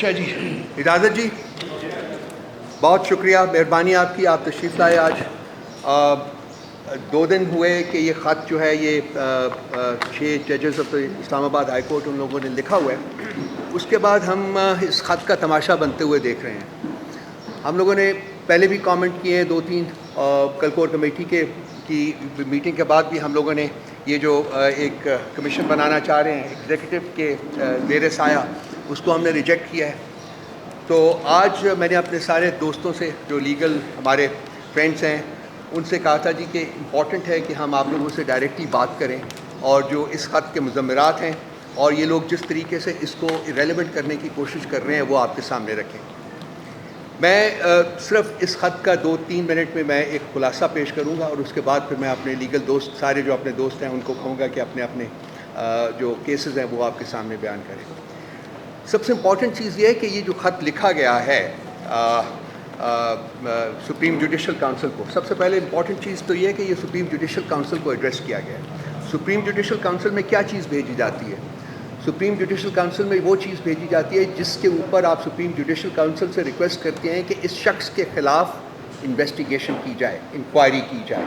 اچھا جی، اجازت جی، بہت شکریہ، مہربانی آپ کی، آپ تشریف لائے آج۔ 2 دن ہوئے کہ یہ خط جو ہے یہ 6 ججز of Islamabad high court ان لوگوں نے لکھا ہوا ہے، اس کے بعد ہم اس خط کا تماشا بنتے ہوئے دیکھ رہے ہیں۔ ہم لوگوں نے پہلے بھی کامنٹ کیے ہیں 2-3، کل کور کمیٹی کی میٹنگ کے بعد بھی ہم لوگوں نے یہ جو ایک کمیشن بنانا چاہ رہے ہیں ایگزیکٹو کے زیر سایہ، اس کو ہم نے ریجیکٹ کیا ہے۔ تو آج میں نے اپنے سارے دوستوں سے جو لیگل ہمارے فرینڈس ہیں ان سے کہا تھا جی کہ امپورٹنٹ ہے کہ ہم آپ لوگوں سے ڈائریکٹلی بات کریں، اور جو اس خط کے مضمرات ہیں اور یہ لوگ جس طریقے سے اس کو ریلیونٹ کرنے کی کوشش کر رہے ہیں وہ آپ کے سامنے رکھیں۔ میں صرف اس خط کا 2-3 منٹ میں میں ایک خلاصہ پیش کروں گا، اور اس کے بعد پھر میں اپنے لیگل دوست سارے جو اپنے دوست ہیں ان کو کہوں گا کہ اپنے اپنے جو کیسز ہیں وہ آپ کے سامنے بیان کریں۔ سب سے امپورٹنٹ چیز یہ ہے کہ یہ جو خط لکھا گیا ہے سپریم جوڈیشل کونسل کو، سب سے پہلے امپورٹنٹ چیز تو یہ ہے کہ یہ سپریم جوڈیشل کونسل کو ایڈریس کیا گیا ہے۔ سپریم جوڈیشل کونسل میں کیا چیز بھیجی جاتی ہے؟ سپریم جوڈیشل کونسل میں وہ چیز بھیجی جاتی ہے جس کے اوپر آپ سپریم جوڈیشل کونسل سے ریکویسٹ کرتے ہیں کہ اس شخص کے خلاف انویسٹیگیشن کی جائے، انکوائری کی جائے۔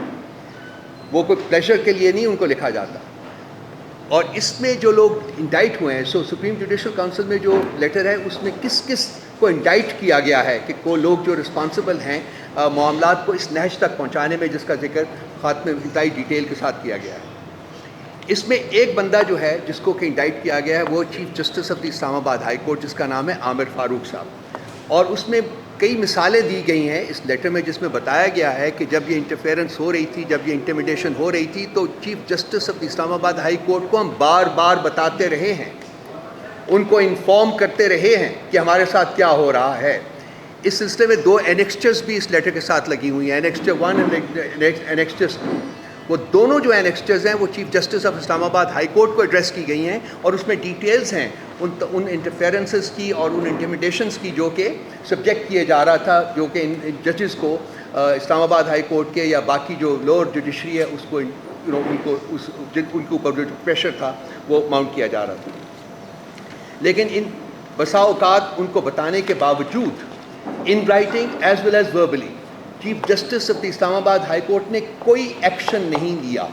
وہ کوئی پلیزر کے لیے نہیں ان کو لکھا جاتا۔ اور اس میں جو لوگ انڈائٹ ہوئے ہیں، سپریم جوڈیشل کونسل میں جو لیٹر ہے اس میں کس کس کو انڈائٹ کیا گیا ہے، کہ وہ لوگ جو رسپانسبل ہیں معاملات کو اس نہج تک پہنچانے میں، جس کا ذکر خط میں انتہائی ڈیٹیل کے ساتھ کیا گیا ہے۔ اس میں ایک بندہ جو ہے جس کو کہ انڈائٹ کیا گیا ہے وہ chief justice of the Islamabad high court, جس کا نام ہے عامر فاروق صاحب، اور اس میں کئی مثالیں دی گئی ہیں اس لیٹر میں، جس میں بتایا گیا ہے کہ جب یہ انٹرفیئرنس ہو رہی تھی، جب یہ انٹیمیڈیشن ہو رہی تھی، تو chief justice of the Islamabad high court کو ہم بار بار بتاتے رہے ہیں، ان کو انفارم کرتے رہے ہیں کہ ہمارے ساتھ کیا ہو رہا ہے۔ اس سلسلے میں 2 اینیکسچرز بھی اس لیٹر کے ساتھ لگی ہوئی ہیں، اینیکسچر 1 اور اینیکسچر 2۔ وہ دونوں جو اینیکسچرز ہیں وہ chief justice of Islamabad high court کو ایڈریس کی گئی ہیں، اور اس میں ڈیٹیلز ہیں ان انٹرفیئرنسز کی اور ان انٹیمیڈیشنز کی جو کہ سبجیکٹ کیے جا رہا تھا، جو کہ ان ججز کو اسلام آباد ہائی کورٹ کے یا باقی جو لوور جوڈیشری ہے اس کو ان کے اوپر جو پریشر تھا وہ ماؤنٹ کیا جا رہا تھا۔ لیکن ان بسا اوقات ان کو بتانے کے باوجود in writing as well as verbally chief justice of the Islamabad high court نے کوئی ایکشن نہیں لیا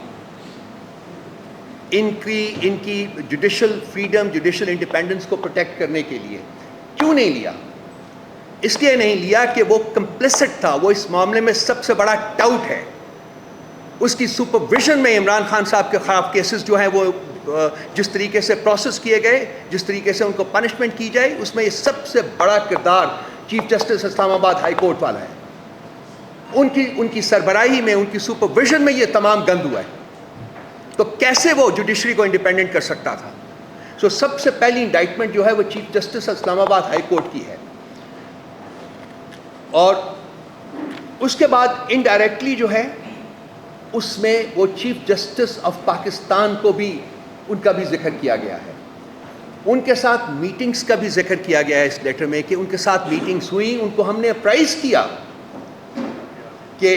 ان کی جوڈیشل فریڈم، جوڈیشل انڈیپینڈنس کو پروٹیکٹ کرنے کے لیے۔ کیوں نہیں لیا؟ اس لیے نہیں لیا کہ وہ کمپلیسٹ تھا، وہ اس معاملے میں سب سے بڑا ٹاؤٹ ہے۔ اس کی سپرویژن میں عمران خان صاحب کے خلاف کیسز جو ہیں وہ جس طریقے سے پروسیس کیے گئے، جس طریقے سے ان کو پنشمنٹ کی جائے، اس میں یہ سب سے بڑا کردار چیف جسٹس اسلام آباد ہائی کورٹ والا ہے۔ ان کی سربراہی میں، ان کی سپرویژن میں یہ تمام گند ہوا ہے، تو کیسے وہ جوڈیشری کو انڈیپینڈنٹ کر سکتا تھا؟ سب سے پہلی انڈائٹمنٹ جو ہے وہ چیف جسٹس اسلام آباد ہائی کورٹ کی ہے، اور اس کے بعد انڈائریکٹلی جو ہے اس میں وہ چیف جسٹس آف پاکستان کو بھی ان کا بھی ذکر کیا گیا ہے، ان کے ساتھ میٹنگز کا بھی ذکر کیا گیا ہے اس لیٹر میں، کہ ان کے ساتھ میٹنگز ہوئیں، ان کو ہم نے اپرائز کیا کہ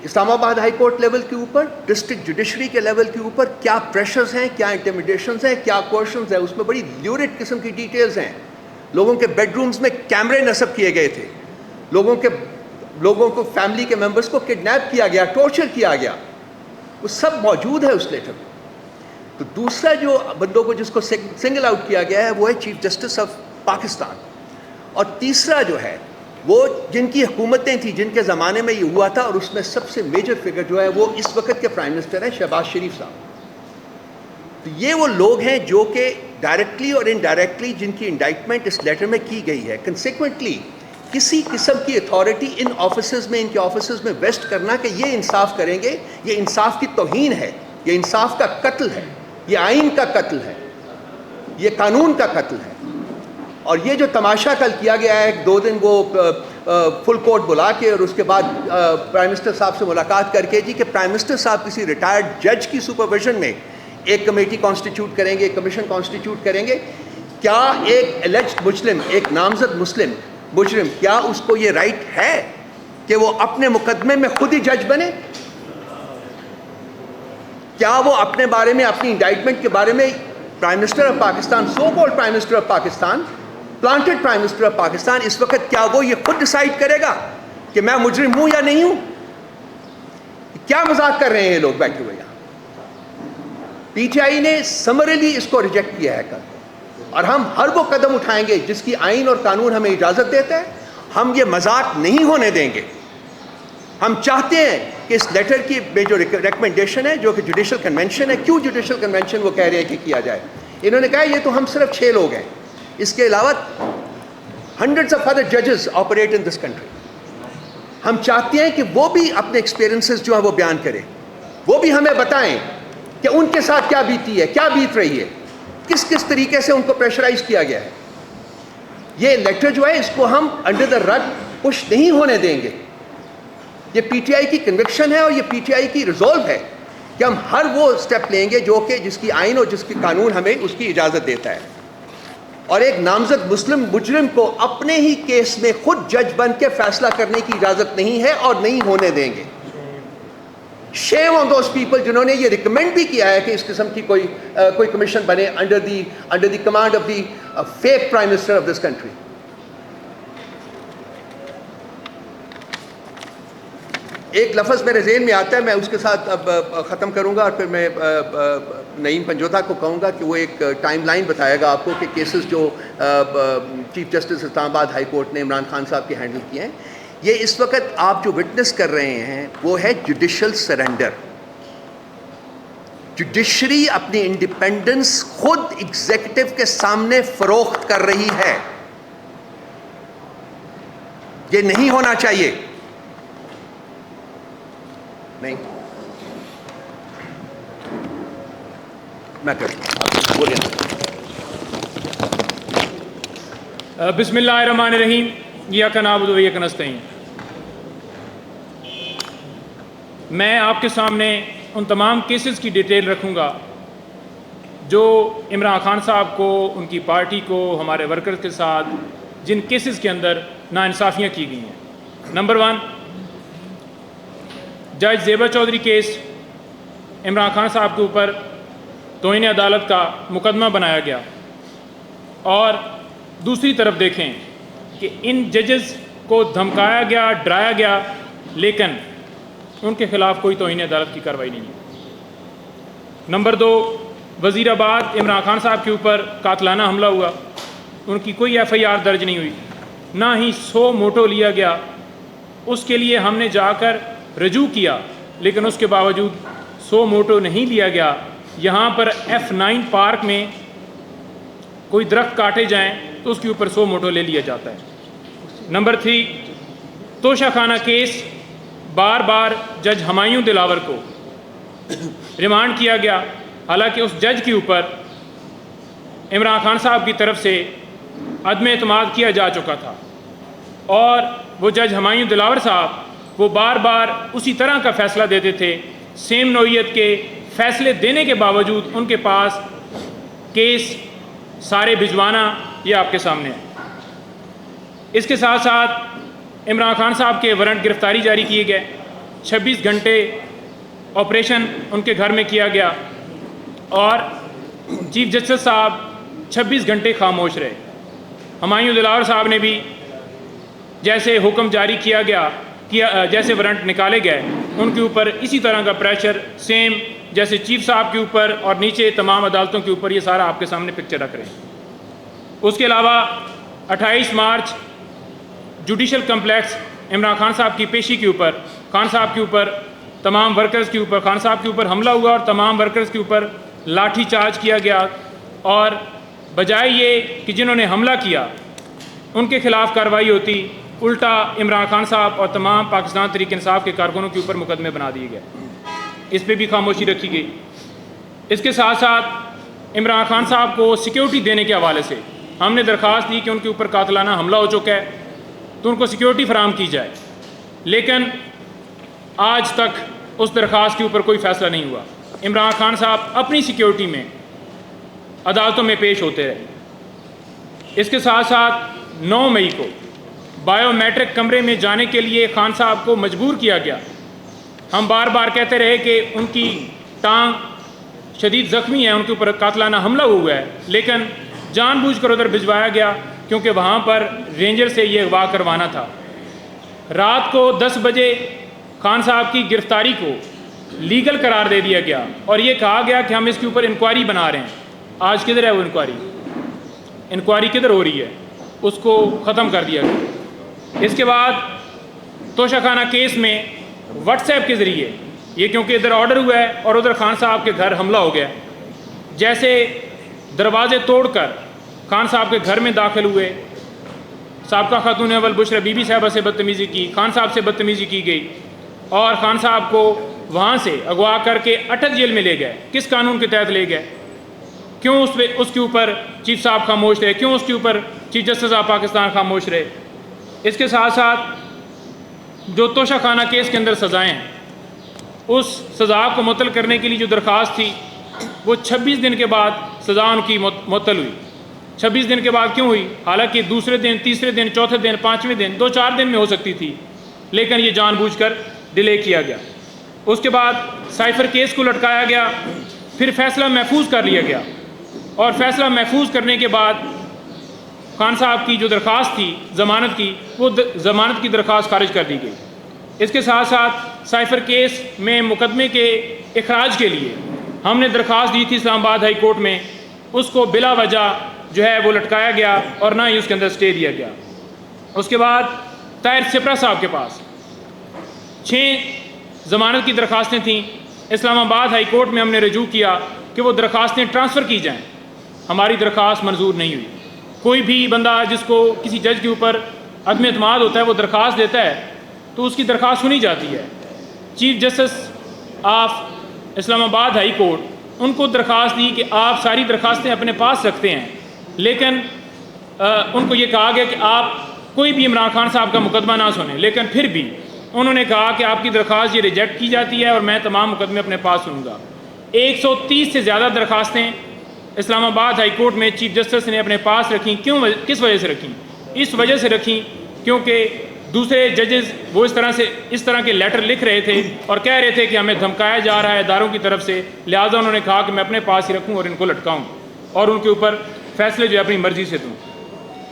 اسلام آباد ہائی کورٹ لیول کے اوپر، ڈسٹرکٹ جوڈیشری کے لیول کے اوپر کیا پریشرز ہیں، کیا انٹیمیڈیشنز ہیں، کیا کوششنز ہیں۔ اس میں بڑی لیورڈ قسم کی ڈیٹیلز ہیں۔ لوگوں کے بیڈ رومز میں کیمرے نصب کیے گئے تھے، لوگوں کو فیملی کے ممبرز کو کڈنیپ کیا گیا، ٹارچر کیا گیا، وہ سب موجود ہے اس لیٹر میں۔ تو دوسرا جو بندوں کو جس کو سنگل آؤٹ کیا گیا ہے وہ ہے چیف جسٹس آف پاکستان، اور تیسرا جو ہے وہ جن کی حکومتیں تھیں، جن کے زمانے میں یہ ہوا تھا، اور اس میں سب سے میجر فگر جو ہے وہ اس وقت کے پرائم منسٹر ہیں شہباز شریف صاحب۔ تو یہ وہ لوگ ہیں جو کہ ڈائریکٹلی اور انڈائریکٹلی جن کی انڈائٹمنٹ اس لیٹر میں کی گئی ہے۔ کنسیکوینٹلی کسی قسم کی اتھارٹی ان آفیسز میں، ان کے آفیسز میں ویسٹ کرنا کہ یہ انصاف کریں گے، یہ انصاف کی توہین ہے، یہ انصاف کا قتل ہے، یہ آئین کا قتل ہے، یہ قانون کا قتل ہے۔ اور یہ جو تماشا کل کیا گیا ہے 2 دن وہ فل کورٹ بلا کے، اور اس کے بعد پرائم منسٹر صاحب سے ملاقات کر کے، جی کہ پرائم منسٹر صاحب کسی ریٹائرڈ جج کی سپرویژن میں ایک کمیٹی کانسٹیٹیوٹ کریں گے، ایک کمیشن کانسٹیٹیوٹ کریں گے، کیا ایک ایلیجڈ مسلم، ایک نامزد مسلم مجرم، کیا اس کو یہ رائٹ ہے کہ وہ اپنے مقدمے میں خود ہی جج بنے؟ کیا وہ اپنے بارے میں، اپنی انڈائٹمنٹ کے بارے میں prime minister of Pakistan, so called prime minister of Pakistan, planted Prime Minister of Pakistan, اس وقت کیا وہ یہ خود ڈیسائیڈ کرے گا کہ میں مجرم ہوں یا نہیں ہوں؟ کیا مذاق کر رہے ہیں یہ لوگ بیٹھے ہوئے یہاں؟ پی ٹی آئی نے سمرلی اس کو ریجیکٹ کیا ہے کل، اور ہم ہر وہ قدم اٹھائیں گے جس کی آئین اور قانون ہمیں اجازت دیتا ہے. ہم یہ مذاق نہیں ہونے دیں گے. ہم چاہتے ہیں کہ اس لیٹر کی میں جو ریکمنڈیشن ہے جو کہ جوڈیشل کنونشن ہے، کیوں جوڈیشل کنونشن وہ کہہ رہے ہیں کہ کیا جائے؟ انہوں نے کہا یہ تو ہم صرف 6 لوگ ہیں، اس کے علاوہ ہنڈریڈز آف ادر ججز آپریٹ ان دس کنٹری. ہم چاہتے ہیں کہ وہ بھی اپنے ایکسپیرینسز جو ہیں وہ بیان کریں، وہ بھی ہمیں بتائیں کہ ان کے ساتھ کیا بیتی ہے، کیا بیت رہی ہے، کس کس طریقے سے ان کو پریشرائز کیا گیا ہے. یہ لیٹر جو ہے اس کو ہم انڈر دا رگ پش نہیں ہونے دیں گے. یہ پی ٹی آئی کی کنوکشن ہے اور یہ پی ٹی آئی کی ریزولو ہے کہ ہم ہر وہ اسٹیپ لیں گے جو کہ جس کی آئین اور جس کی قانون ہمیں اس کی اجازت دیتا ہے. اور ایک نامزد مسلم مجرم کو اپنے ہی کیس میں خود جج بن کے فیصلہ کرنے کی اجازت نہیں ہے اور نہیں ہونے دیں گے. شیم آن دوز پیپل جنہوں نے یہ ریکمینڈ بھی کیا ہے کہ اس قسم کی کوئی کمیشن بنے under the command of the fake prime minister of this country. ایک لفظ میرے ذہن میں آتا ہے، میں اس کے ساتھ اب ختم کروں گا اور پھر میں نعیم پنجوتا کو کہوں گا کہ وہ ایک ٹائم لائن بتائے گا آپ کو کہ کیسز جو چیف جسٹس اسلام آباد ہائی کورٹ نے عمران خان صاحب کے ہینڈل کیے ہیں. یہ اس وقت آپ جو وٹنس کر رہے ہیں وہ ہے جوڈیشل سرنڈر. جوڈیشری اپنی انڈیپینڈنس خود ایگزیکٹو کے سامنے فروخت کر رہی ہے. یہ نہیں ہونا چاہیے. نہیں میں بولے. بسم اللہ الرحمن الرحیم. ایاک نعبد و ایاک نستعین. میں آپ کے سامنے ان تمام کیسز کی ڈیٹیل رکھوں گا جو عمران خان صاحب کو، ان کی پارٹی کو، ہمارے ورکرز کے ساتھ جن کیسز کے اندر ناانصافیاں کی گئی ہیں. نمبر 1، جج زیبا چودھری کیس. عمران خان صاحب کے اوپر توہین عدالت کا مقدمہ بنایا گیا، اور دوسری طرف دیکھیں کہ ان ججز کو دھمکایا گیا، ڈرایا گیا، لیکن ان کے خلاف کوئی توہین عدالت کی کارروائی نہیں ہے. نمبر 2، وزیر آباد عمران خان صاحب کے اوپر قاتلانہ حملہ ہوا، ان کی کوئی ایف آئی آر درج نہیں ہوئی، نہ ہی 100 موٹو لیا گیا. اس کے لیے ہم نے جا کر رجوع کیا، لیکن اس کے باوجود 100 موٹو نہیں لیا گیا. یہاں پر F9 پارک میں کوئی درخت کاٹے جائیں تو اس کے اوپر 100 موٹو لے لیا جاتا ہے. نمبر 3، توشہ خانہ کیس. بار بار جج ہمایوں دلاور کو ریمانڈ کیا گیا، حالانکہ اس جج کے اوپر عمران خان صاحب کی طرف سے عدم اعتماد کیا جا چکا تھا، اور وہ جج ہمایوں دلاور صاحب وہ بار بار اسی طرح کا فیصلہ دیتے تھے. سیم نوعیت کے فیصلے دینے کے باوجود ان کے پاس کیس سارے بھجوانا یہ آپ کے سامنے ہے. اس کے ساتھ ساتھ عمران خان صاحب کے وارنٹ گرفتاری جاری کیے گئے. 26 گھنٹے آپریشن ان کے گھر میں کیا گیا، اور چیف جسٹس صاحب 26 گھنٹے خاموش رہے. ہمایوں دلاور صاحب نے بھی جیسے حکم جاری کیا گیا، جیسے وارنٹ نکالے گئے، ان کے اوپر اسی طرح کا پریشر سیم جیسے چیف صاحب کے اوپر اور نیچے تمام عدالتوں کے اوپر. یہ سارا آپ کے سامنے پکچر رکھ رہے ہیں. اس کے علاوہ 28 مارچ جوڈیشل کمپلیکس عمران خان صاحب کی پیشی کے اوپر، خان صاحب کے اوپر، تمام ورکرز کے اوپر، خان صاحب کے اوپر حملہ ہوا اور تمام ورکرز کے اوپر لاٹھی چارج کیا گیا. اور بجائے یہ کہ جنہوں نے حملہ کیا ان کے خلاف کارروائی ہوتی، الٹا عمران خان صاحب اور تمام پاکستان تحریک انصاف کے کارکنوں کے اوپر مقدمے بنا دیے گئے. اس پہ بھی خاموشی رکھی گئی. اس کے ساتھ ساتھ عمران خان صاحب کو سیکیورٹی دینے کے حوالے سے ہم نے درخواست دی کہ ان کے اوپر قاتلانہ حملہ ہو چکا ہے تو ان کو سیکیورٹی فراہم کی جائے، لیکن آج تک اس درخواست کے اوپر کوئی فیصلہ نہیں ہوا. عمران خان صاحب اپنی سیکیورٹی میں عدالتوں میں پیش ہوتے رہے. اس کے ساتھ ساتھ 9 مئی کو بایو میٹرک کمرے میں جانے کے لیے خان صاحب کو مجبور کیا گیا. ہم بار بار کہتے رہے کہ ان کی ٹانگ شدید زخمی ہے، ان کے اوپر قاتلانہ حملہ ہوا ہے، لیکن جان بوجھ کر ادھر بھجوایا گیا کیونکہ وہاں پر رینجر سے یہ اغوا کروانا تھا۔ رات کو 10 بجے خان صاحب کی گرفتاری کو لیگل قرار دے دیا گیا اور یہ کہا گیا کہ ہم اس کے اوپر انکوائری بنا رہے ہیں۔ آج کدھر ہے وہ انکوائری کدھر ہو رہی ہے؟ اس کو ختم کر دیا گیا۔ اس کے بعد توشہ خانہ کیس میں واٹس ایپ کے ذریعے یہ کیونکہ ادھر آرڈر ہوا ہے اور ادھر خان صاحب کے گھر حملہ ہو گیا، جیسے دروازے توڑ کر خان صاحب کے گھر میں داخل ہوئے، سابقہ خاتون اول بشرا بی بی صاحبہ سے بدتمیزی کی، خان صاحب سے بدتمیزی کی گئی اور خان صاحب کو وہاں سے اغوا کر کے اٹک جیل میں لے گئے۔ کس قانون کے تحت لے گئے؟ کیوں اس کے اوپر چیف صاحب خاموش رہے؟ کیوں اس کے اوپر چیف جسٹس آف پاکستان خاموش رہے؟ اس کے ساتھ ساتھ جو توشہ خانہ کیس کے اندر سزائیں ہیں، اس سزا کو معطل کرنے کے لیے جو درخواست تھی وہ 26 دن کے بعد سزا ان کی معطل ہوئی۔ 26 دن کے بعد کیوں ہوئی؟ حالانکہ دوسرے دن، تیسرے دن، چوتھے دن، پانچویں دن، 2-4 دن میں ہو سکتی تھی، لیکن یہ جان بوجھ کر ڈیلے کیا گیا۔ اس کے بعد سائفر کیس کو لٹکایا گیا، پھر فیصلہ محفوظ کر لیا گیا اور فیصلہ محفوظ کرنے کے بعد خان صاحب کی جو درخواست تھی ضمانت کی، وہ ضمانت کی درخواست خارج کر دی گئی۔ اس کے ساتھ ساتھ سائفر کیس میں مقدمے کے اخراج کے لیے ہم نے درخواست دی تھی اسلام آباد ہائی کورٹ میں، اس کو بلا وجہ جو ہے وہ لٹکایا گیا اور نہ ہی اس کے اندر سٹے دیا گیا۔ اس کے بعد طاہر سپرا صاحب کے پاس 6 ضمانت کی درخواستیں تھیں۔ اسلام آباد ہائی کورٹ میں ہم نے رجوع کیا کہ وہ درخواستیں ٹرانسفر کی جائیں، ہماری درخواست منظور نہیں ہوئی۔ کوئی بھی بندہ جس کو کسی جج کے اوپر عدم اعتماد ہوتا ہے وہ درخواست دیتا ہے تو اس کی درخواست سنی جاتی ہے۔ Chief justice of Islamabad high court ان کو درخواست دی کہ آپ ساری درخواستیں اپنے پاس رکھتے ہیں، لیکن ان کو یہ کہا گیا کہ آپ کوئی بھی عمران خان صاحب کا مقدمہ نہ سنیں، لیکن پھر بھی انہوں نے کہا کہ آپ کی درخواست یہ ریجیکٹ کی جاتی ہے اور میں تمام مقدمے اپنے پاس سنوں گا۔ 130 سے زیادہ درخواستیں اسلام آباد ہائی کورٹ میں چیف جسٹس نے اپنے پاس رکھیں۔ کیوں؟ کس وجہ سے رکھیں؟ اس وجہ سے رکھیں کیونکہ دوسرے ججز وہ اس طرح کے لیٹر لکھ رہے تھے اور کہہ رہے تھے کہ ہمیں دھمکایا جا رہا ہے اداروں کی طرف سے، لہٰذا انہوں نے کہا کہ میں اپنے پاس ہی رکھوں اور ان کو لٹکاؤں اور ان کے اوپر فیصلے جو ہے اپنی مرضی سے دوں۔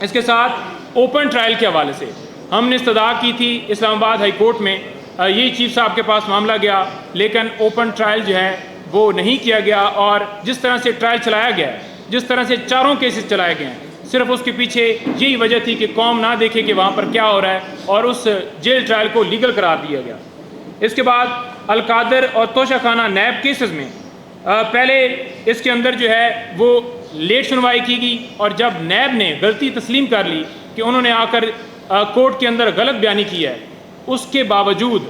اس کے ساتھ اوپن ٹرائل کے حوالے سے ہم نے استدعا کی تھی اسلام آباد ہائی کورٹ میں، یہی چیف صاحب کے پاس معاملہ گیا، لیکن اوپن ٹرائل جو ہے وہ نہیں کیا گیا اور جس طرح سے ٹرائل چلایا گیا ہے، جس طرح سے چاروں کیسز چلائے گئے ہیں، صرف اس کے پیچھے یہی وجہ تھی کہ قوم نہ دیکھے کہ وہاں پر کیا ہو رہا ہے اور اس جیل ٹرائل کو لیگل قرار دیا گیا۔ اس کے بعد القادر اور توشہ خانہ نیب کیسز میں پہلے اس کے اندر جو ہے وہ لیٹ سنوائی کی گئی اور جب نیب نے غلطی تسلیم کر لی کہ انہوں نے آ کر کورٹ کے اندر غلط بیانی کی ہے، اس کے باوجود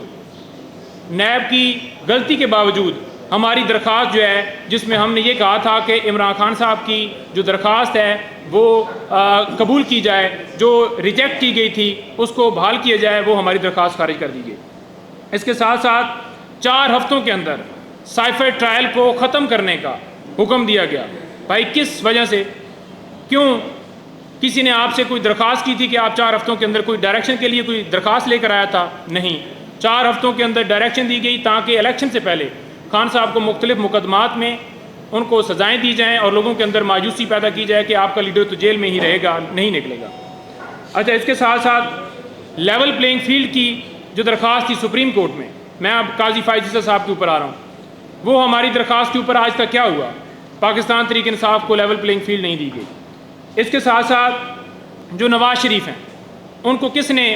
نیب کی غلطی کے باوجود ہماری درخواست جو ہے جس میں ہم نے یہ کہا تھا کہ عمران خان صاحب کی جو درخواست ہے وہ قبول کی جائے، جو ریجیکٹ کی گئی تھی اس کو بحال کیا جائے، وہ ہماری درخواست خارج کر دی گئی۔ اس کے ساتھ ساتھ 4 ہفتوں کے اندر سائفر ٹرائل کو ختم کرنے کا حکم دیا گیا۔ بھائی کس وجہ سے؟ کیوں؟ کسی نے آپ سے کوئی درخواست کی تھی کہ آپ 4 ہفتوں کے اندر کوئی ڈائریکشن کے لیے کوئی درخواست لے کر آیا تھا؟ نہیں، 4 ہفتوں کے اندر ڈائریکشن دی گئی تاکہ الیکشن سے پہلے خان صاحب کو مختلف مقدمات میں ان کو سزائیں دی جائیں اور لوگوں کے اندر مایوسی پیدا کی جائے کہ آپ کا لیڈر تو جیل میں ہی رہے گا، نہیں نکلے گا۔ اچھا، اس کے ساتھ ساتھ لیول پلینگ فیلڈ کی جو درخواست تھی سپریم کورٹ میں، میں اب قاضی فائز عیسیٰ صاحب کے اوپر آ رہا ہوں، وہ ہماری درخواست کے اوپر آج تک کیا ہوا؟ پاکستان تحریک انصاف کو لیول پلینگ فیلڈ نہیں دی گئی۔ اس کے ساتھ ساتھ جو نواز شریف ہیں ان کو کس نے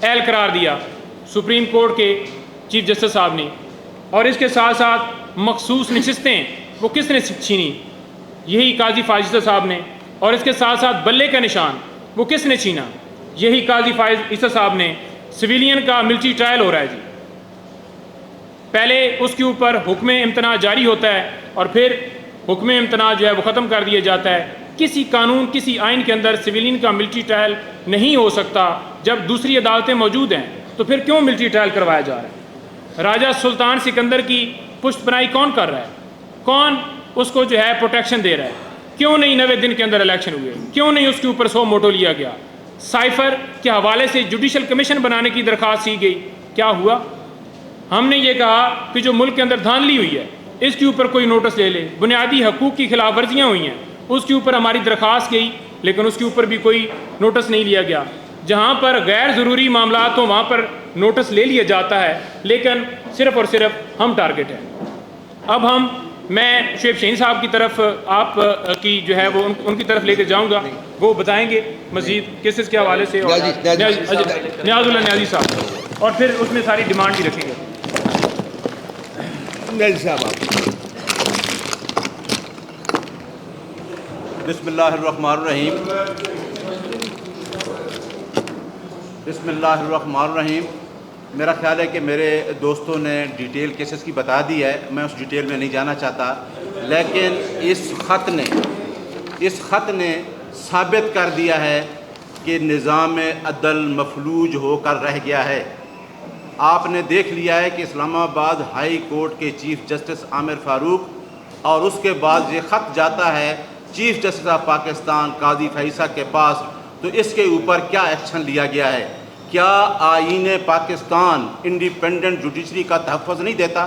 اہل قرار دیا؟ سپریم کورٹ کے چیف جسٹس صاحب نے۔ اور اس کے ساتھ ساتھ مخصوص نشستیں وہ کس نے چھینی؟ یہی قاضی فائز عیسیٰ صاحب نے۔ اور اس کے ساتھ ساتھ بلے کا نشان وہ کس نے چھینا؟ یہی قاضی فائز عیسیٰ صاحب نے۔ سویلین کا ملٹری ٹرائل ہو رہا ہے جی، پہلے اس کے اوپر حکم امتناع جاری ہوتا ہے اور پھر حکم امتناع جو ہے وہ ختم کر دیا جاتا ہے۔ کسی قانون، کسی آئین کے اندر سویلین کا ملٹری ٹرائل نہیں ہو سکتا۔ جب دوسری عدالتیں موجود ہیں تو پھر کیوں ملٹری ٹرائل کروایا جا رہا ہے؟ راجہ سلطان سکندر کی پشت پناہی کون کر رہا ہے؟ کون اس کو جو ہے پروٹیکشن دے رہا ہے؟ کیوں نہیں 90 دن کے اندر الیکشن ہوئے؟ کیوں نہیں اس کے اوپر 100 موٹو لیا گیا؟ سائفر کے حوالے سے جوڈیشل کمیشن بنانے کی درخواست کی گئی، کیا ہوا؟ ہم نے یہ کہا کہ جو ملک کے اندر دھاندلی ہوئی ہے اس کے اوپر کوئی نوٹس لے لے، بنیادی حقوق کی خلاف ورزیاں ہوئی ہیں اس کے اوپر ہماری درخواست گئی، لیکن اس کے اوپر بھی کوئی نوٹس نہیں لیا گیا. جہاں پر غیر ضروری معاملات ہوں وہاں پر نوٹس لے لیا جاتا ہے, لیکن صرف اور صرف ہم ٹارگٹ ہیں. اب میں شعیب شہین صاحب کی طرف آپ کی جو ہے وہ ان کی طرف لے کے جاؤں گا, وہ بتائیں گے مزید کیسز کے حوالے سے, نیاز اللہ نیازی صاحب, اور پھر اس میں ساری ڈیمانڈ بھی رکھیں گے. نیازی صاحب آپ. بسم اللہ الرحمن الرحیم. بسم اللہ الرحمن الرحیم. میرا خیال ہے کہ میرے دوستوں نے ڈیٹیل کیسز کی بتا دی ہے, میں اس ڈیٹیل میں نہیں جانا چاہتا, لیکن اس خط نے ثابت کر دیا ہے کہ نظام عدل مفلوج ہو کر رہ گیا ہے. آپ نے دیکھ لیا ہے کہ اسلام آباد ہائی کورٹ کے چیف جسٹس عامر فاروق, اور اس کے بعد یہ خط جاتا ہے چیف جسٹس آف پاکستان قاضی فیصل کے پاس, تو اس کے اوپر کیا ایکشن لیا گیا ہے؟ کیا آئین پاکستان انڈیپینڈنٹ جوڈیشری کا تحفظ نہیں دیتا؟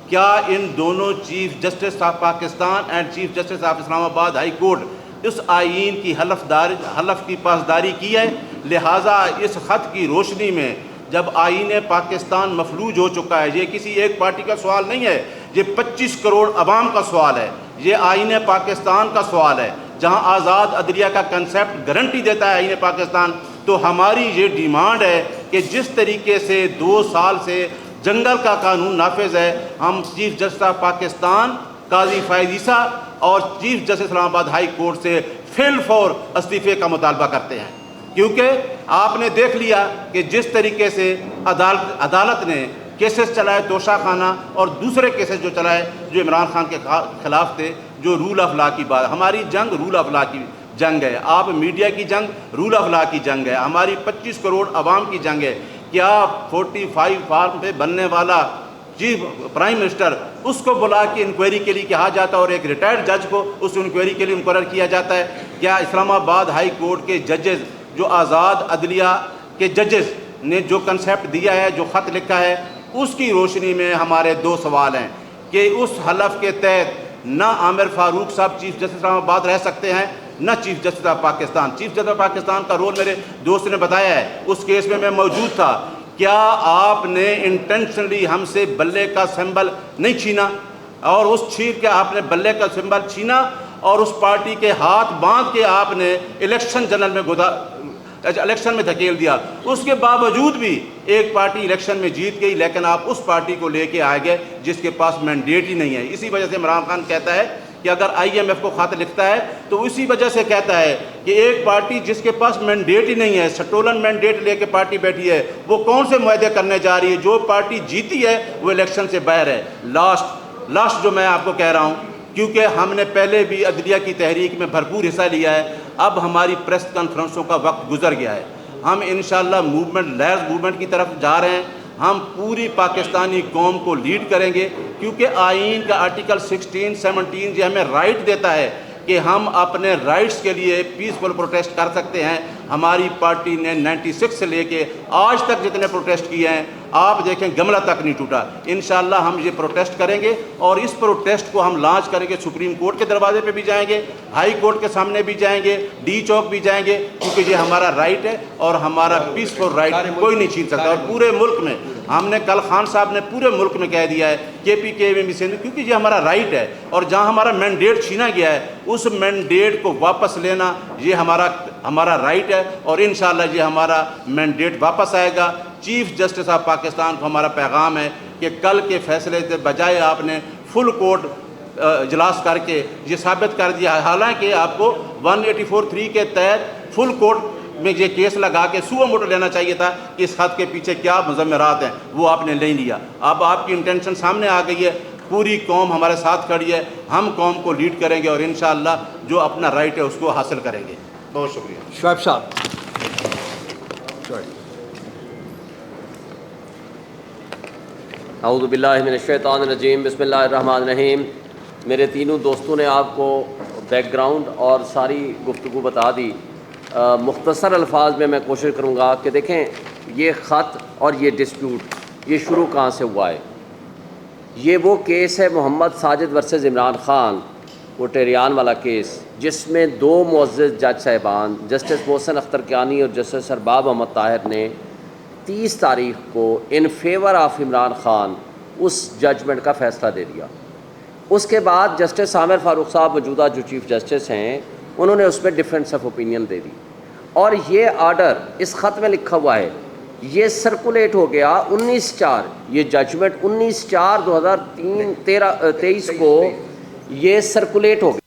کیا ان دونوں chief justice of Pakistan and chief justice of Islamabad high court اس آئین کی حلف کی پاسداری کی ہے؟ لہٰذا اس خط کی روشنی میں جب آئین پاکستان مفلوج ہو چکا ہے, یہ کسی ایک پارٹی کا سوال نہیں ہے, یہ 25 کروڑ عوام کا سوال ہے, یہ آئین پاکستان کا سوال ہے, جہاں آزاد عدلیہ کا کنسیپٹ گارنٹی دیتا ہے آئین پاکستان. تو ہماری یہ ڈیمانڈ ہے کہ جس طریقے سے 2 سال سے جنگل کا قانون نافذ ہے, ہم چیف جسٹس آف پاکستان قاضی فیاض عیسیٰ اور چیف جسٹس اسلام آباد ہائی کورٹ سے فی الفور استعفے کا مطالبہ کرتے ہیں. کیونکہ آپ نے دیکھ لیا کہ جس طریقے سے عدالت نے کیسز چلائے توشہ خانہ اور دوسرے کیسز جو چلائے جو عمران خان کے خلاف تھے, جو رول آف لا کی بات, ہماری جنگ رول آف لا کی جنگ ہے, آپ میڈیا کی جنگ رول آف لا کی جنگ ہے, ہماری 25 کروڑ عوام کی جنگ ہے. کیا 45 فارم پہ بننے والا چیف پرائم منسٹر اس کو بلا کے انکوائری کے لیے کہا جاتا ہے اور ایک ریٹائرڈ جج کو اس انکوائری کے لیے مقرر کیا جاتا ہے؟ کیا اسلام آباد ہائی کورٹ کے ججز جو آزاد عدلیہ کے ججز نے جو کنسیپٹ دیا ہے, جو خط لکھا ہے, اس کی روشنی میں ہمارے 2 سوال ہیں کہ اس حلف کے تحت نہ عامر فاروق صاحب چیف جسٹس اسلام آباد رہ سکتے ہیں, نہ chief justice of Pakistan. Chief justice of Pakistan کا رول میرے دوست نے بتایا ہے, اس کیس میں موجود تھا. کیا آپ نے انٹینشنلی ہم سے بلے کا سمبل نہیں چھینا, اور اس چھین کے آپ نے بلے کا سمبل چھینا اور اس پارٹی کے ہاتھ باندھ کے آپ نے الیکشن میں دھکیل دیا؟ اس کے باوجود بھی ایک پارٹی الیکشن میں جیت گئی, لیکن آپ اس پارٹی کو لے کے آئے گئے جس کے پاس مینڈیٹ ہی نہیں ہے. اسی وجہ سے عمران خان کہتا ہے کہ اگر IMF کو خط لکھتا ہے تو اسی وجہ سے کہتا ہے کہ ایک پارٹی جس کے پاس مینڈیٹ ہی نہیں ہے, سٹولن مینڈیٹ لے کے پارٹی بیٹھی ہے, وہ کون سے معاہدے کرنے جا رہی ہے؟ جو پارٹی جیتی ہے وہ الیکشن سے باہر ہے. لاسٹ جو میں آپ کو کہہ رہا ہوں, کیونکہ ہم نے پہلے بھی عدلیہ کی تحریک میں بھرپور حصہ لیا ہے, اب ہماری پریس کانفرنسوں کا وقت گزر گیا ہے. ہم انشاءاللہ لیز موومنٹ کی طرف جا رہے ہیں. ہم پوری پاکستانی قوم کو لیڈ کریں گے, کیونکہ آئین کا آرٹیکل 16, 17 یہ ہمیں رائٹ دیتا ہے کہ ہم اپنے رائٹس کے لیے پیسفل پروٹیسٹ کر سکتے ہیں. ہماری پارٹی نے 96 سے لے کے آج تک جتنے پروٹیسٹ کیے ہیں, آپ دیکھیں گملہ تک نہیں ٹوٹا. انشاءاللہ ہم یہ پروٹیسٹ کریں گے, اور اس پروٹیسٹ کو ہم لانچ کریں گے. سپریم کورٹ کے دروازے پہ بھی جائیں گے, ہائی کورٹ کے سامنے بھی جائیں گے, ڈی چوک بھی جائیں گے, کیونکہ یہ ہمارا رائٹ ہے اور ہمارا پیسفل رائٹ کوئی نہیں چھین سکتا. اور پورے ملک میں ہم نے کل خان صاحب نے پورے ملک میں کہہ دیا ہے KPK میں بھی, کیونکہ یہ ہمارا رائٹ ہے, اور جہاں ہمارا مینڈیٹ چھینا گیا ہے اس مینڈیٹ کو واپس لینا یہ ہمارا رائٹ ہے, اور انشاءاللہ یہ ہمارا مینڈیٹ واپس آئے گا. چیف جسٹس آف پاکستان کو ہمارا پیغام ہے کہ کل کے فیصلے کے بجائے آپ نے فل کورٹ اجلاس کر کے یہ ثابت کر دیا, حالانکہ آپ کو 184(3) کے تحت فل کورٹ میں یہ کیس لگا کے سو موٹو لینا چاہیے تھا کہ اس خط کے پیچھے کیا مضمرات ہیں, وہ آپ نے نہیں لیا. اب آپ کی انٹینشن سامنے آ گئی ہے, پوری قوم ہمارے ساتھ کھڑی ہے, ہم قوم کو لیڈ کریں گے اور انشاءاللہ جو اپنا رائٹ ہے اس کو حاصل کریں گے. بہت شکریہ. شعیب صاحب. اعوذ باللہ من الشیطان الرجیم. بسم اللہ الرحمن الرحیم. میرے تینوں دوستوں نے آپ کو بیک گراؤنڈ اور ساری گفتگو بتا دی. مختصر الفاظ میں کوشش کروں گا کہ دیکھیں یہ خط اور یہ ڈسپیوٹ یہ شروع کہاں سے ہوا ہے. یہ وہ کیس ہے محمد ساجد ورسز عمران خان, وہ ٹیریان والا کیس. جس میں 2 معزز جج صاحبان جسٹس محسن اختر کیانی اور جسٹس ارباب احمد طاہر نے 30 تاریخ کو in favour of Imran Khan اس ججمنٹ کا فیصلہ دے دیا۔ اس کے بعد جسٹس عامر فاروق صاحب موجودہ جو چیف جسٹس ہیں انہوں نے اس میں ڈفرینس آف اوپینین دے دی، اور یہ آرڈر اس خط میں لکھا ہوا ہے، یہ سرکولیٹ ہو گیا 19/4، یہ ججمنٹ 19/4/2023 کو یہ سرکولیٹ ہو گیا۔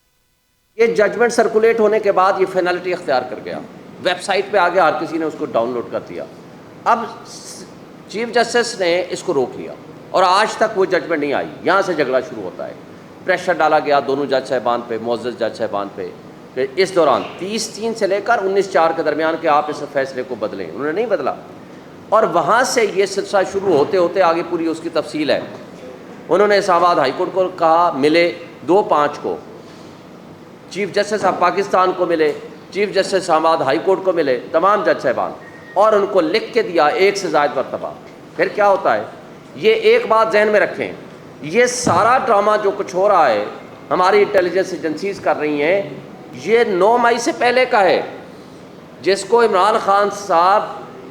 یہ ججمنٹ سرکولیٹ ہونے کے بعد یہ فینلٹی اختیار کر گیا، ویب سائٹ پہ آگے ہر کسی نے اس کو ڈاؤن لوڈ کر دیا۔ اب چیف جسٹس نے اس کو روک لیا اور آج تک وہ ججمنٹ نہیں آئی۔ یہاں سے جھگڑا شروع ہوتا ہے، پریشر ڈالا گیا دونوں جج صاحبان پہ، معزز جج صاحبان پہ، کہ اس دوران 30/3 سے لے کر 19/4 کے درمیان کہ آپ اس فیصلے کو بدلیں۔ انہوں نے نہیں بدلا، اور وہاں سے یہ سلسلہ شروع ہوتے ہوتے آگے پوری اس کی تفصیل ہے۔ انہوں نے اسلام آباد ہائی کورٹ کو کہا ملے 2/5 کو، چیف جسٹس آف پاکستان کو ملے، چیف جسٹس اسلام آباد ہائی کورٹ کو ملے، تمام جج صاحبان، اور ان کو لکھ کے دیا 1 سے زائد مرتبہ۔ پھر کیا ہوتا ہے، یہ ایک بات ذہن میں رکھیں، یہ سارا ڈرامہ جو کچھ ہو رہا ہے ہماری انٹیلیجنس ایجنسیز کر رہی ہیں، یہ 9 مئی سے پہلے کا ہے، جس کو عمران خان صاحب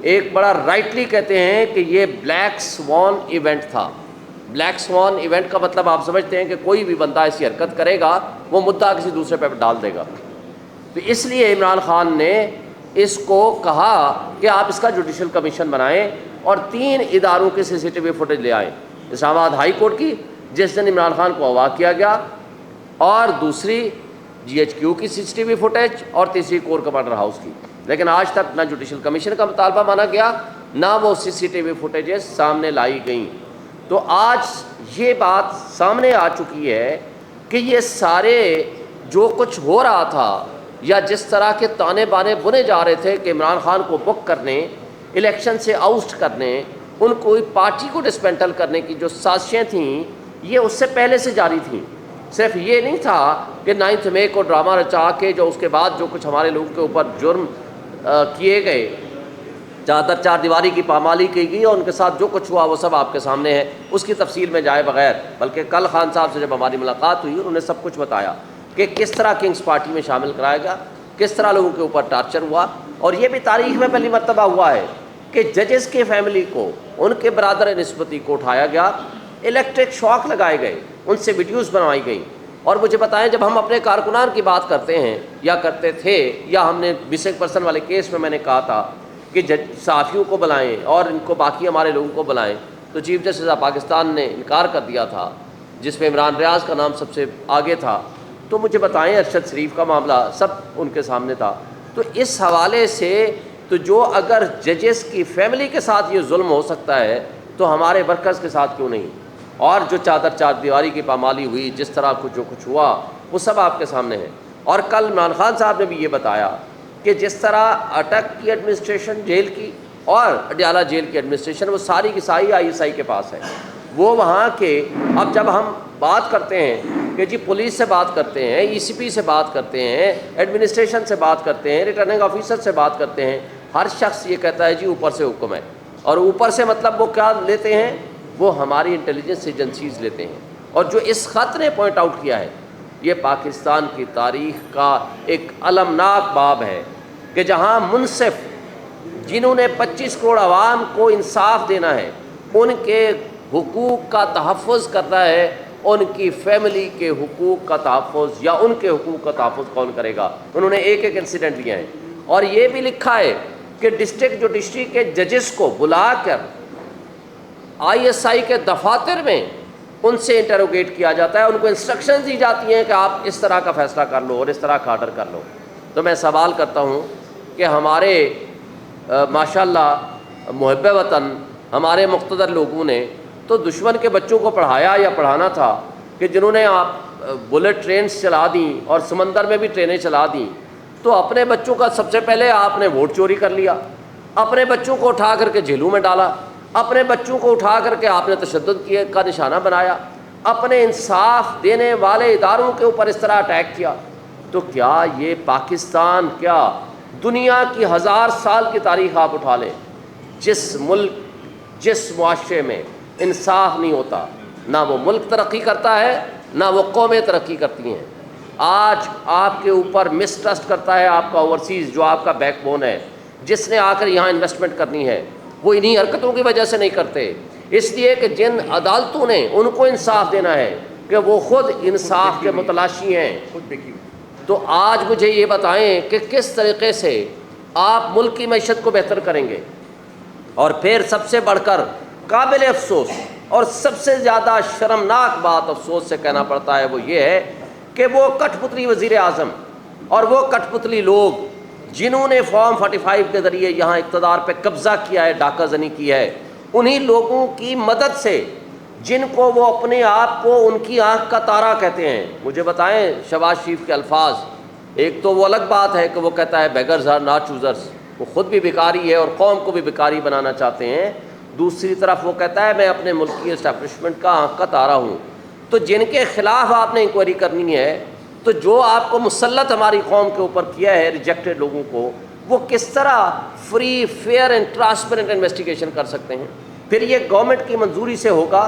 ایک بڑا رائٹلی کہتے ہیں کہ یہ بلیک سوان ایونٹ تھا۔ بلیک سوان ایونٹ کا مطلب آپ سمجھتے ہیں کہ کوئی بھی بندہ ایسی حرکت کرے گا وہ مدعا کسی دوسرے پہ ڈال دے گا، تو اس لیے عمران خان نے اس کو کہا کہ آپ اس کا جوڈیشل کمیشن بنائیں اور 3 اداروں کی CCTV فوٹیج لے آئیں، اسلام آباد ہائی کورٹ کی جس دن عمران خان کو اغوا کیا گیا، اور دوسری GHQ کی CCTV فوٹیج، اور تیسری کور کمانڈر ہاؤس کی۔ لیکن آج تک نہ جوڈیشل کمیشن کا مطالبہ مانا گیا، نہ وہ CCTV فوٹیجز سامنے لائی گئیں۔ تو آج یہ بات سامنے آ چکی ہے کہ یہ سارے جو کچھ ہو رہا تھا، یا جس طرح کے تانے بانے بنے جا رہے تھے کہ عمران خان کو بک کرنے، الیکشن سے آؤسٹ کرنے، ان کو پارٹی کو ڈسمینٹل کرنے کی جو سازشیں تھیں، یہ اس سے پہلے سے جاری تھیں۔ صرف یہ نہیں تھا کہ 9 مئی کو ڈرامہ رچا کے جو اس کے بعد جو کچھ ہمارے لوگوں کے اوپر جرم کیے گئے، چادر چار دیواری کی پامالی کی گئی، اور ان کے ساتھ جو کچھ ہوا وہ سب آپ کے سامنے ہے، اس کی تفصیل میں جائے بغیر، بلکہ کل خان صاحب سے جب ہماری ملاقات ہوئی انہوں نے سب کچھ بتایا کہ کس طرح کنگز پارٹی میں شامل کرایا گیا، کس طرح لوگوں کے اوپر ٹارچر ہوا، اور یہ بھی تاریخ میں پہلی مرتبہ ہوا ہے کہ ججز کے فیملی کو، ان کے برادر نسبتی کو اٹھایا گیا، الیکٹرک شاک لگائے گئے، ان سے ویڈیوز بنوائی گئیں۔ اور مجھے بتائیں، جب ہم اپنے کارکنان کی بات کرتے ہیں یا کرتے تھے، یا ہم نے مسنگ پرسن والے کیس میں نے کہا تھا کہ صحافیوں کو بلائیں اور ان کو باقی ہمارے لوگوں کو بلائیں، تو چیف جسٹس آف پاکستان نے انکار کر دیا تھا، جس میں عمران ریاض کا نام سب سے آگے تھا۔ تو مجھے بتائیں، ارشد شریف کا معاملہ سب ان کے سامنے تھا۔ تو اس حوالے سے تو جو اگر ججز کی فیملی کے ساتھ یہ ظلم ہو سکتا ہے تو ہمارے ورکرز کے ساتھ کیوں نہیں؟ اور جو چادر چار دیواری کی پامالی ہوئی، جس طرح جو کچھ ہوا، وہ سب آپ کے سامنے ہے۔ اور کل عمران خان صاحب نے بھی یہ بتایا کہ جس طرح اٹک کی ایڈمنسٹریشن جیل کی اور اڈیالہ جیل کی ایڈمنسٹریشن، وہ ساری کی ساری ISI کے پاس ہے، وہ وہاں کے۔ اب جب ہم بات کرتے ہیں کہ جی پولیس سے بات کرتے ہیں، ECP سے بات کرتے ہیں، ایڈمنسٹریشن سے بات کرتے ہیں، ریٹرننگ آفیسر سے بات کرتے ہیں، ہر شخص یہ کہتا ہے جی اوپر سے حکم ہے، اور اوپر سے مطلب وہ کیا لیتے ہیں؟ وہ ہماری انٹیلیجنس ایجنسیز لیتے ہیں۔ اور جو اس خط نے پوائنٹ آؤٹ کیا ہے، یہ پاکستان کی تاریخ کا ایک المناک باب ہے کہ جہاں منصف، جنہوں نے 25 کروڑ عوام کو انصاف دینا ہے، ان کے حقوق کا تحفظ کرنا ہے، ان کی فیملی کے حقوق کا تحفظ یا ان کے حقوق کا تحفظ کون کرے گا؟ انہوں نے ایک ایک انسیڈنٹ لیا ہے، اور یہ بھی لکھا ہے کہ ڈسٹرکٹ جوڈیشری کے ججز کو بلا کر ISI کے دفاتر میں ان سے انٹروگیٹ کیا جاتا ہے، ان کو انسٹرکشنز دی جاتی ہیں کہ آپ اس طرح کا فیصلہ کر لو اور اس طرح کا آرڈر کر لو۔ تو میں سوال کرتا ہوں کہ ہمارے ماشاءاللہ محب وطن ہمارے مقتدر لوگوں نے تو دشمن کے بچوں کو پڑھایا یا پڑھانا تھا کہ جنہوں نے آپ بلٹ ٹرینز چلا دیں اور سمندر میں بھی ٹرینیں چلا دیں، تو اپنے بچوں کا سب سے پہلے آپ نے ووٹ چوری کر لیا، اپنے بچوں کو اٹھا کر کے جیلوں میں ڈالا، اپنے بچوں کو اٹھا کر کے آپ نے تشدد کیے کا نشانہ بنایا، اپنے انصاف دینے والے اداروں کے اوپر اس طرح اٹیک کیا۔ تو کیا یہ پاکستان، کیا دنیا کی 1000 سال کی تاریخ آپ اٹھا لیں، جس ملک، جس معاشرے میں انصاف نہیں ہوتا، نہ وہ ملک ترقی کرتا ہے، نہ وہ قومیں ترقی کرتی ہیں۔ آج آپ کے اوپر مسٹرسٹ کرتا ہے آپ کا اوورسیز جو آپ کا بیک بون ہے، جس نے آ کر یہاں انویسٹمنٹ کرنی ہے، وہ انہی حرکتوں کی وجہ سے نہیں کرتے، اس لیے کہ جن عدالتوں نے ان کو انصاف دینا ہے کہ وہ خود انصاف کے متلاشی ہیں۔ تو آج مجھے یہ بتائیں کہ کس طریقے سے آپ ملک کی معیشت کو بہتر کریں گے؟ اور پھر سب سے بڑھ کر قابل افسوس اور سب سے زیادہ شرمناک بات افسوس سے کہنا پڑتا ہے وہ یہ ہے کہ وہ کٹھ پتلی وزیر اعظم اور وہ کٹھ پتلی لوگ جنہوں نے فارم 45 کے ذریعے یہاں اقتدار پہ قبضہ کیا ہے، ڈاکہ زنی کی ہے، انہی لوگوں کی مدد سے جن کو وہ اپنے آپ کو ان کی آنکھ کا تارا کہتے ہیں۔ مجھے بتائیں شہباز شریف کے الفاظ، ایک تو وہ الگ بات ہے کہ وہ کہتا ہے بیگرز آر ناٹ چوزرز، وہ خود بھی بیکاری ہے اور قوم کو بھی بیکاری بنانا چاہتے ہیں، دوسری طرف وہ کہتا ہے میں اپنے ملک کی اسٹیبلشمنٹ کا آنکھ کا تارا ہوں۔ تو جن کے خلاف آپ نے انکوائری کرنی ہے، تو جو آپ کو مسلط ہماری قوم کے اوپر کیا ہے ریجیکٹڈ لوگوں کو، وہ کس طرح free fair and transparent investigation کر سکتے ہیں؟ پھر یہ گورنمنٹ کی منظوری سے ہوگا،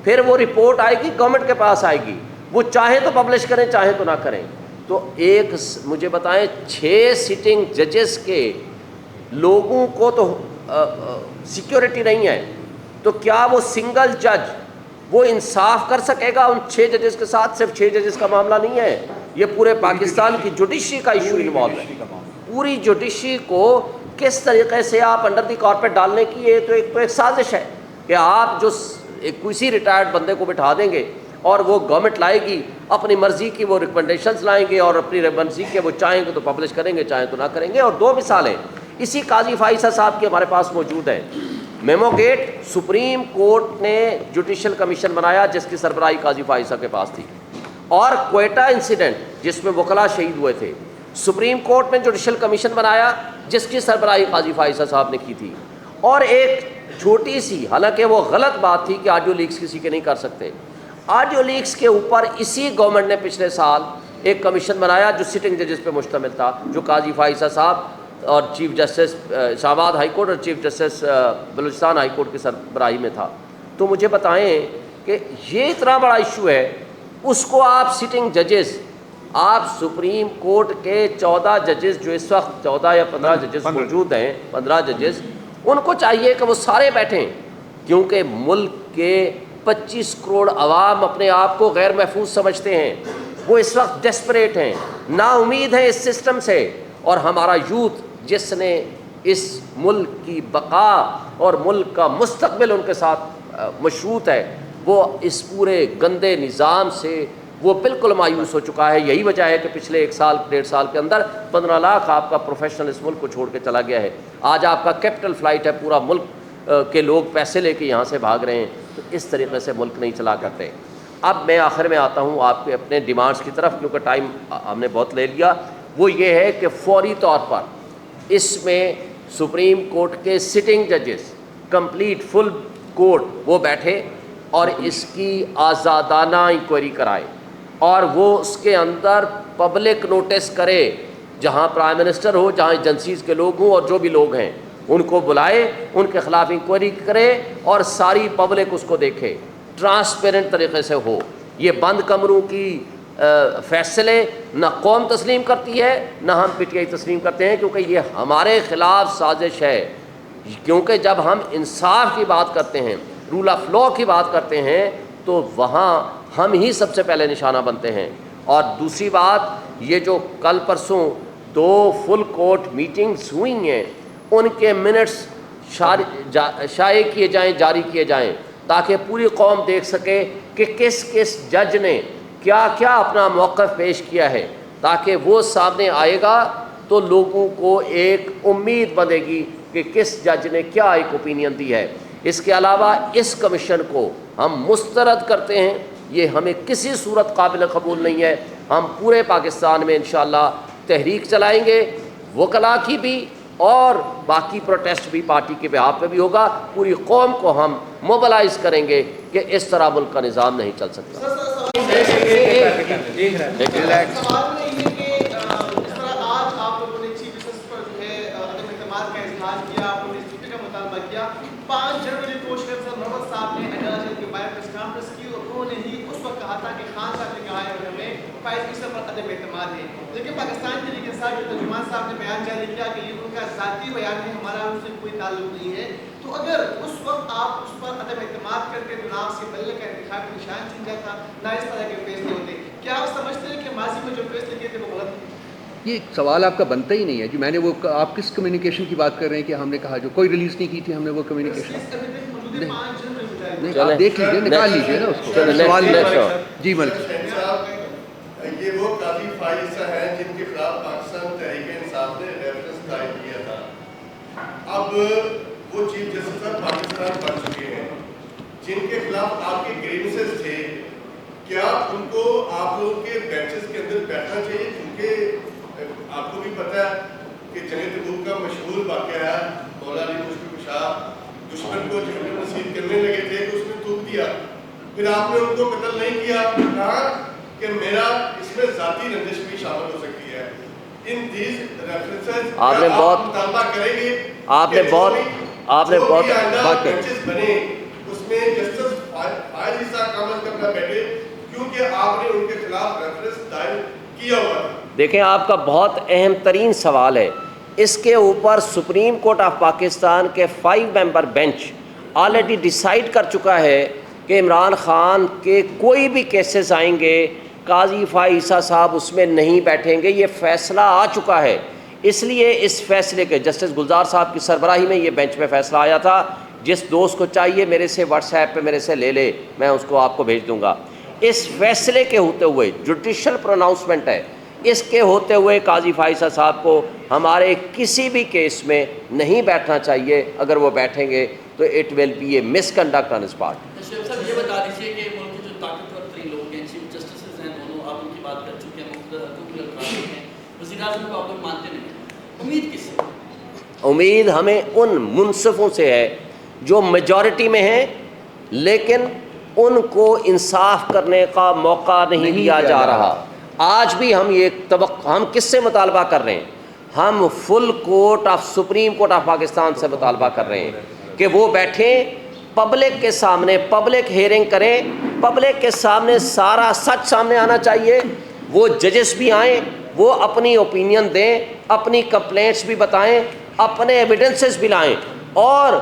پھر وہ رپورٹ آئے گی، گورنمنٹ کے پاس آئے گی، وہ چاہے تو پبلش کریں چاہے تو نہ کریں۔ تو ایک مجھے بتائیں 6 سٹنگ ججز کے لوگوں کو تو سیکیورٹی نہیں ہے، تو کیا وہ سنگل جج وہ انصاف کر سکے گا ان 6 ججز کے ساتھ؟ صرف 6 ججز کا معاملہ نہیں ہے، یہ پورے پاکستان کی جوڈیشری کا ایشو انوالو ہے۔ پوری جوڈیشری کو کس طریقے سے آپ انڈر دی کارپیٹ ڈالنے کی، یہ تو ایک سازش ہے کہ آپ جو ایک کسی ریٹائرڈ بندے کو بٹھا دیں گے اور وہ گورنمنٹ لائے گی اپنی مرضی کی، وہ ریکمنڈیشنز لائیں گے اور اپنی مرضی کے وہ چاہیں گے تو پبلش کریں گے چاہیں تو نہ کریں گے۔ اور 2 مثالیں اسی قاضی فائصہ صاحب کی ہمارے پاس موجود ہیں۔ میمو گیٹ، سپریم کورٹ نے جوڈیشل کمیشن بنایا جس کی سربراہی قاضی فائصہ کے پاس تھی، اور کوئٹہ انسیڈنٹ جس میں وکلاء شہید ہوئے تھے، سپریم کورٹ نے جوڈیشل کمیشن بنایا جس کی سربراہی قاضی فائصہ صاحب نے کی تھی۔ اور ایک چھوٹی سی، حالانکہ وہ غلط بات تھی کہ آڈیو لیکس کسی کے نہیں کر سکتے، آڈیو لیکس کے اوپر اسی گورنمنٹ نے پچھلے سال ایک کمیشن بنایا جو سٹنگ ججز پہ مشتمل تھا، جو قاضی فائصہ صاحب اور چیف جسٹس اسلام آباد ہائی کورٹ اور chief justice Balochistan high court کی سربراہی میں تھا۔ تو مجھے بتائیں کہ یہ اتنا بڑا ایشو ہے، اس کو آپ سٹنگ ججز، آپ سپریم کورٹ کے 14 ججز جو اس وقت 14 یا 15 ججز موجود ہیں، 15 ججز، ان کو چاہیے کہ وہ سارے بیٹھیں، کیونکہ ملک کے 25 کروڑ عوام اپنے آپ کو غیر محفوظ سمجھتے ہیں، وہ اس وقت ڈیسپریٹ ہیں، نا امید ہیں اس سسٹم سے، اور ہمارا یوتھ جس نے اس ملک کی بقا اور ملک کا مستقبل ان کے ساتھ مشروط ہے، وہ اس پورے گندے نظام سے وہ بالکل مایوس ہو چکا ہے۔ یہی وجہ ہے کہ پچھلے 1 سال 1.5 سال کے اندر 15 لاکھ آپ کا پروفیشنل اس ملک کو چھوڑ کے چلا گیا ہے۔ آج آپ کا کیپٹل فلائٹ ہے، پورا ملک کے لوگ پیسے لے کے یہاں سے بھاگ رہے ہیں۔ تو اس طریقے سے ملک نہیں چلا کرتے۔ اب میں آخر میں آتا ہوں آپ کے اپنے ڈیمانڈس کی طرف، کیونکہ ٹائم ہم نے بہت لے لیا۔ وہ یہ ہے کہ فوری طور پر اس میں سپریم کورٹ کے سٹنگ ججز کمپلیٹ فل کورٹ وہ بیٹھے اور اس کی آزادانہ انکوائری کرائے، اور وہ اس کے اندر پبلک نوٹس کرے، جہاں پرائم منسٹر ہو، جہاں ایجنسیز کے لوگ ہوں، اور جو بھی لوگ ہیں ان کو بلائے، ان کے خلاف انکوائری کرے اور ساری پبلک اس کو دیکھے، ٹرانسپیرنٹ طریقے سے ہو۔ یہ بند کمروں کی فیصلے نہ قوم تسلیم کرتی ہے نہ ہم پی ٹی آئی تسلیم کرتے ہیں، کیونکہ یہ ہمارے خلاف سازش ہے۔ کیونکہ جب ہم انصاف کی بات کرتے ہیں، رول آف لا کی بات کرتے ہیں، تو وہاں ہم ہی سب سے پہلے نشانہ بنتے ہیں۔ اور دوسری بات، یہ جو کل پرسوں 2 فل کورٹ میٹنگز ہوئی ہیں، ان کے منٹس شائع کیے جائیں، جاری کیے جائیں، تاکہ پوری قوم دیکھ سکے کہ کس کس جج نے کیا کیا اپنا موقف پیش کیا ہے، تاکہ وہ سامنے آئے گا تو لوگوں کو ایک امید بنے گی کہ کس جج نے کیا ایک اوپینین دی ہے۔ اس کے علاوہ اس کمیشن کو ہم مسترد کرتے ہیں، یہ ہمیں کسی صورت قابل قبول نہیں ہے۔ ہم پورے پاکستان میں انشاءاللہ تحریک چلائیں گے، وکلاء کی بھی اور باقی پروٹیسٹ بھی پارٹی کے بہاف پہ بھی ہوگا۔ پوری قوم کو ہم موبلائز کریں گے کہ اس طرح ملک کا نظام نہیں چل سکتا۔ سوال میں یہ کہ جس طرح آج آپ لوگوں نے چیف جسٹس پر جو ہے عدم اعتماد کا اظہار کیا، انہوں نے استعفے کا مطالبہ کیا. 5 جنوری کو شیخ صاحب محمد صاحب نے عدالت کے باہر پریس کانفرنس کی اور انہوں نے ہی اس وقت کہا تھا کہ خان صاحب نے کہا ہے اور ہمیں فائز عیسیٰ پر عدم اعتماد ہے. لیکن پاکستان تحریک انصاف کے ترجمان صاحب نے بیان جاری کیا کہ یہ ان کا ذاتی بیان ہے, ہمارا ان سے کوئی تعلق نہیں ہے. تو اگر اس وقت آپ اس پر عدم اعتماد کرتے تو نہ اس کے بلے کا انتخاب نشان چھن جاتا, نہ اس طرح کے فیصلے ہوتے. کیا آپ سمجھتے ہیں کہ ماضی میں جو فیصلے کیے تھے وہ غلط تھے؟ یہ سوال آپ کا بنتا ہی نہیں ہے جی. میں نے وہ آپ کس کمیونیکیشن کی بات کر رہے ہیں کہ ہم نے کہا جو کوئی ریلیز نہیں کی تھی ہم نے وہ کمیونیکیشن. نہیں, آپ دیکھ لیجیے, نکال لیجیے نا اس کو. سوال جی ملک یہ وہ قاضی فائز ہیں جن کے خلاف پاکستان تحریک انصاف نے ریفرنس دائر کیا تھا. اب وہ چیف جسٹس صاحب پاکستان بن چکے ہیں. جن کے خلاف آپ کے گرینسز تھے, کیا ان کو آپ لوگوں کے بینچز کے اندر بیٹھنا چاہیے؟ کیونکہ آپ کو بھی پتہ ہے کہ جنگ تبوک کا مشہور واقعہ ہے, مولا علی مشکل کشا دشمن کو جہنم نصیب کرنے لگے تھے تو اس نے تھوک دیا, پھر آپ نے ان کو قتل نہیں کیا, کہا کہ میرا اس میں ذاتی رنجش بھی شامل ہو سکتی ہے. ان دیز ریفرنسز آپ نے بہت مطالبہ کریں گے, آپ نے بہت بات بینچز بنے اس میں جسٹس فائز عیسیٰ کامل کرنا بیٹھے کیونکہ آپ نے ان کے خلاف ریفرنس دائر کیا ہوا تھا. دیکھیں, آپ کا بہت اہم ترین سوال ہے. اس کے اوپر سپریم کورٹ آف پاکستان کے 5 ممبر بینچ آلریڈی ڈیسائیڈ کر چکا ہے کہ عمران خان کے کوئی بھی کیسز آئیں گے, قاضی فائز عیسیٰ صاحب اس میں نہیں بیٹھیں گے. یہ فیصلہ آ چکا ہے. اس لیے اس فیصلے کے جسٹس گلزار صاحب کی سربراہی میں یہ بینچ میں فیصلہ آیا تھا. جس دوست کو چاہیے میرے سے واٹس ایپ پہ میرے سے لے لے, میں اس کو آپ کو بھیج دوں گا. اس فیصلے کے ہوتے ہوئے جوڈیشل پروناؤنسمنٹ ہے, اس کے ہوتے ہوئے قاضی فائز عیسیٰ صاحب کو ہمارے کسی بھی کیس میں نہیں بیٹھنا چاہیے. اگر وہ بیٹھیں گے تو it will be a misconduct on his part. Sheikh صاحب یہ بتا دیجیے کہ ملک کے جو طاقتور ترین لوگ ہیں, چیف جسٹسز ہیں دونوں, آپ ان کی بات کر چکے ہیں, مختلف القاضی ہیں, وزیر اعظم کو آپ لوگ مانتے نہیں, امید کس سے؟ امید ہمیں ان منصفوں سے ہے جو میجورٹی میں ہیں لیکن ان کو انصاف کرنے کا موقع نہیں دیا جا رہا. آج بھی ہم ہم کس سے مطالبہ کر رہے ہیں؟ ہم full court of supreme court of Pakistan سے مطالبہ کر رہے ہیں کہ وہ بیٹھیں, پبلک کے سامنے پبلک ہیئرنگ کریں, پبلک کے سامنے سارا سچ سامنے آنا چاہیے. وہ ججز بھی آئیں, وہ اپنی اوپینین دیں, اپنی کمپلینٹس بھی بتائیں, اپنے ایویڈنسز بھی لائیں, اور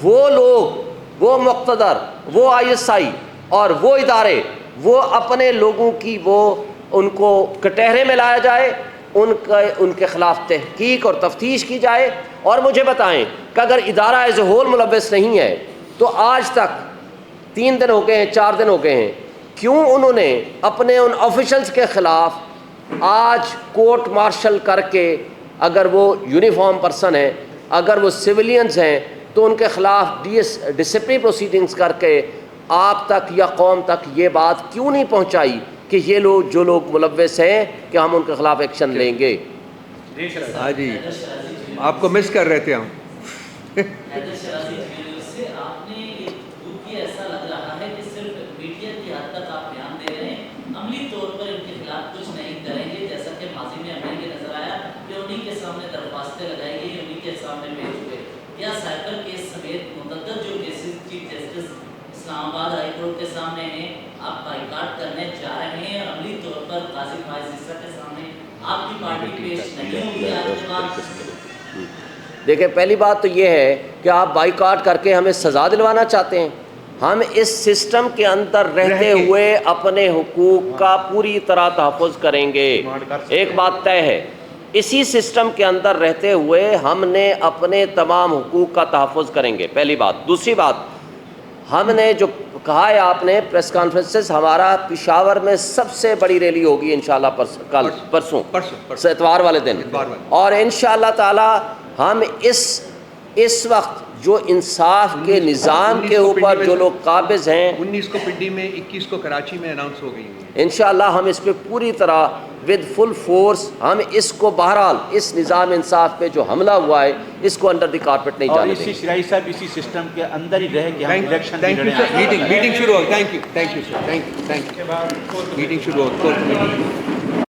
وہ لوگ, وہ مقتدر, وہ ISI اور وہ ادارے, وہ اپنے لوگوں کی وہ ان کو کٹہرے میں لایا جائے, ان کے خلاف تحقیق اور تفتیش کی جائے. اور مجھے بتائیں کہ اگر ادارہ ایز اے ہول ملوث نہیں ہے تو آج تک 3 دن ہو گئے ہیں, 4 دن ہو گئے ہیں, کیوں انہوں نے اپنے ان آفیشلز کے خلاف آج کورٹ مارشل کر کے, اگر وہ یونیفارم پرسن ہیں, اگر وہ سویلینز ہیں, تو ان کے خلاف ڈسپلنری پروسیڈنگز کر کے آپ تک یا قوم تک یہ بات کیوں نہیں پہنچائی کہ یہ لوگ جو لوگ ملوث ہیں کہ ہم ان کے خلاف ایکشن لیں گے؟ ہاں جی, آپ کو مس کر رہے تھے ہم. آپ نے ایسا لگ رہا ہے کہ صرف میڈیا کی حد تک آپ بیان دے رہے ہیں, عملی طور پر ان کے خلاف کچھ نہیں کریں گے, جیسا کہ ماضی میں ہمیں یہ نظر آیا کہ انہیں کے سامنے درخواستیں لگائی گئی, انہیں کے سامنے پیش ہوئے. یا سائبر کیس سمیت متعدد جو کیسز چیف جسٹس اسلام آباد ہائی کورٹ کے سامنے ہیں, آپ بائیکاٹ کرنے جا رہے ہیں, اور عملی طور پر قاضی فائز عیسیٰ کے سامنے آپ کی پارٹی پیش نہیں ہوئی آج کے بعد. دیکھیں, پہلی بات تو یہ ہے کہ آپ بائیکاٹ کر کے ہمیں سزا دلوانا چاہتے ہیں. ہم اس سسٹم کے اندر رہتے ہوئے اپنے حقوق کا پوری طرح تحفظ کریں گے. ایک بات طے ہے, اسی سسٹم کے اندر رہتے ہوئے ہم نے اپنے تمام حقوق کا تحفظ کریں گے, پہلی بات. دوسری بات, ہم نے جو کہا ہے آپ نے پریس کانفرنسز, ہمارا پشاور میں سب سے بڑی ریلی ہوگی انشاءاللہ پرسوں اتوار والے دن, اور انشاءاللہ تعالی ہم اس وقت جو انصاف کے نظام کے اوپر جو لوگ قابض ہیں, 19 کو پنڈی میں, 21 کو کراچی میں اناؤنس ہو گئی ہیں, انشاءاللہ ہم اس پہ پوری طرح ود فل فورس, ہم اس کو بہرحال اس نظام انصاف پہ جو حملہ ہوا ہے اس کو انڈر دی کارپیٹ نہیں جانے دیں گے. شرائی صاحب اسی سسٹم کے اندر ہی رہ کے ہم election thank you sir. Meeting شروع ہو. Thank you sir. Thank you. Meeting شروع ہو.